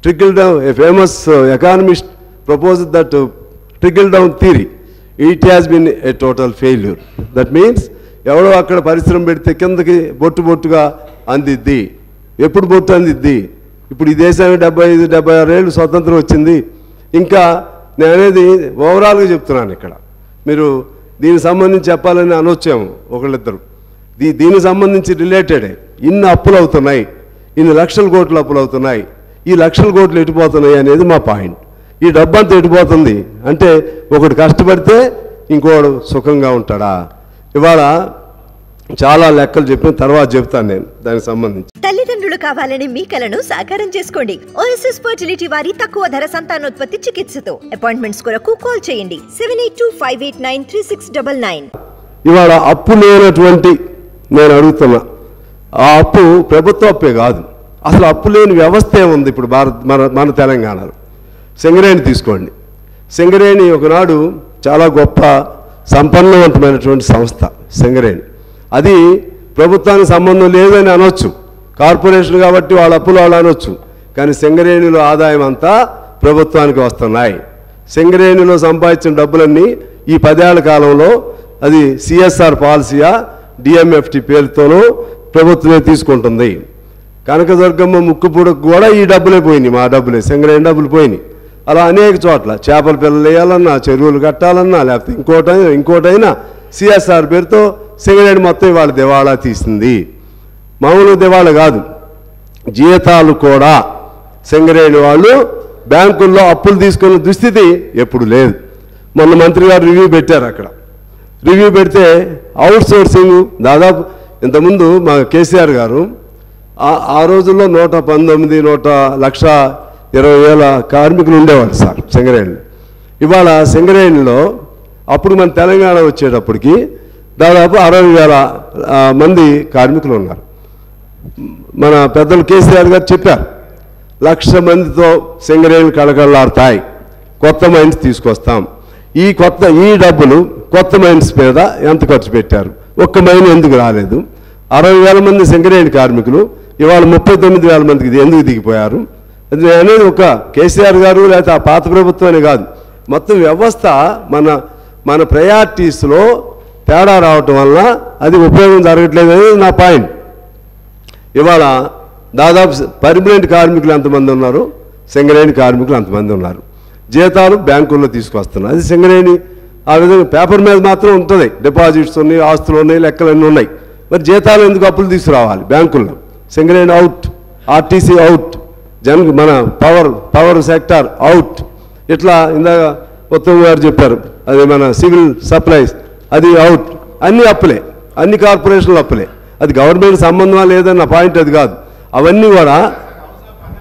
trickle down, a famous economist proposed that trickle down theory. It has been a total failure. That means ఎవడో అక్కడ పరిశ్రమ పెడితే కిందకి బొట్టుగా అందిద్ది. ఎప్పుడు బొట్టు అందిద్ది? ఇప్పుడు ఈ దేశానికి 75-76 ఏళ్ళు స్వతంత్రం వచ్చింది. ఇంకా నేను అనేది ఓవరాల్గా చెప్తున్నాను. ఇక్కడ మీరు దీనికి సంబంధించి చెప్పాలని అనొచ్చాము ఒకళ్ళిద్దరు. దీనికి సంబంధించి రిలేటెడే ఇన్ని అప్పులు అవుతున్నాయి, ఇన్ని లక్షల కోట్లు అప్పులు అవుతున్నాయి, ఈ లక్షల కోట్లు ఎటుపోతున్నాయి అనేది మా పాయింట్. ఈ డబ్బంతా ఎటుపోతుంది అంటే ఒకడు కష్టపడితే ఇంకోడు సుఖంగా ఉంటాడా? ఇవాళ చాలా లెక్కలు చెప్పిన తర్వాత చెప్తాను నేను దానికి సంబంధించి. తల్లిదండ్రులు కావాలని మీ కలను సాకారం చేసుకోండి. ఓఎస్ఎస్ ఫర్టిలిటీ వారి తక్కువ ధర సంతానోత్పత్తి చికిత్సతో అపాయింట్మెంట్స్ కొరకు కాల్ చేయండి 7825893699. ఇవాళ అప్పు లేనటువంటి నేను అడుగుతున్నా, ఆ అప్పు ప్రభుత్వ అప్పే కాదు, అసలు అప్పు లేని వ్యవస్థ ఏముంది ఇప్పుడు మన తెలంగాణలో? సింగరేణి తీసుకోండి. సింగరేణి ఒకనాడు చాలా గొప్ప సంపన్నవంతమైనటువంటి సంస్థ సింగరేణి. అది ప్రభుత్వానికి సంబంధం లేదని అనొచ్చు, కార్పొరేషన్ కాబట్టి వాళ్ళ అప్పులు వాళ్ళు అనొచ్చు. కానీ సింగరేణిలో ఆదాయం అంతా ప్రభుత్వానికి వస్తున్నాయి. సింగరేణిలో సంపాదించిన డబ్బులన్నీ ఈ 10 ఏళ్ల కాలంలో అది సిఎస్ఆర్ పాలసీయా డిఎంఎఫ్టి పేరుతోనూ ప్రభుత్వమే తీసుకుంటుంది. కనకదుర్గమ్మ ముక్కుపూడకు కూడా ఈ డబ్బులే పోయినాయి, మా డబ్బులే, సింగరేణి డబ్బులు పోయినాయి. అలా అనేక చోట్ల చేపల పిల్లలు వేయాలన్నా, చెరువులు కట్టాలన్నా, లేకపోతే ఇంకోటైనా సిఎస్ఆర్ పేరుతో సింగరేణి మొత్తం ఇవాళ దివాళా తీసింది. మామూలు దివాళా కాదు, జీతాలు కూడా సింగరేణి వాళ్ళు బ్యాంకుల్లో అప్పులు తీసుకున్న దుస్థితి ఎప్పుడు లేదు. మొన్న మంత్రి గారు రివ్యూ పెట్టారు. అక్కడ రివ్యూ పెడితే అవుట్ సోర్సింగ్ దాదాపు ఇంతకుముందు మా కేసీఆర్ గారు ఆ రోజుల్లో 1,20,000 కార్మికులు ఉండేవాళ్ళు సార్ సింగరేణిలో. ఇవాళ సింగరేణిలో అప్పుడు మన తెలంగాణ వచ్చేటప్పటికి దాదాపు 60,000 మంది కార్మికులు ఉన్నారు. మన పెద్దలు కేసీఆర్ గారు చెప్పారు 1,00,000 మందితో సింగరేణి కళకళలాడతాయి, కొత్త మైన్స్ తీసుకొస్తాం. ఈ డబ్బులు కొత్త మైన్స్ మీద ఎంత ఖర్చు పెట్టారు? ఒక్క మైన్ ఎందుకు రాలేదు? 60,000 మంది సింగరేణి కార్మికులు ఇవాళ 39,000 మందికి ఎందుకు దిగిపోయారు? అనేది ఒక కేసీఆర్ గారు లేకపోతే ఆ పాత ప్రభుత్వమే కాదు, మొత్తం వ్యవస్థ మన ప్రయారిటీస్లో తేడా రావటం వల్ల అది ఉపయోగం జరగట్లేదు అనేది నా పాయింట్. ఇవాళ దాదాపు పర్మనెంట్ కార్మికులు ఎంతమంది ఉన్నారు? సింగరేణి కార్మికులు అంతమంది ఉన్నారు. జీతాలు బ్యాంకుల్లో తీసుకొస్తున్నారు. అది సింగరేణి ఆ విధంగా పేపర్ మీద మాత్రం ఉంటుంది, డిపాజిట్స్ ఉన్నాయి, ఆస్తులు ఉన్నాయి, లెక్కలన్నీ ఉన్నాయి. మరి జీతాలు ఎందుకు అప్పులు తీసుకురావాలి బ్యాంకుల్లో? సింగరేణి అవుట్, ఆర్టీసీ అవుట్, మన పవర్ సెక్టార్ అవుట్. ఇట్లా ఇందాక ఉత్తమ్ గారు చెప్పారు, అది మన సివిల్ సప్లైస్ అది అవుట్. అన్ని అప్పులే, అన్ని కార్పొరేషన్లు అప్పులే. అది గవర్నమెంట్ సంబంధం లేదన్న పాయింట్ అది కాదు. అవన్నీ కూడా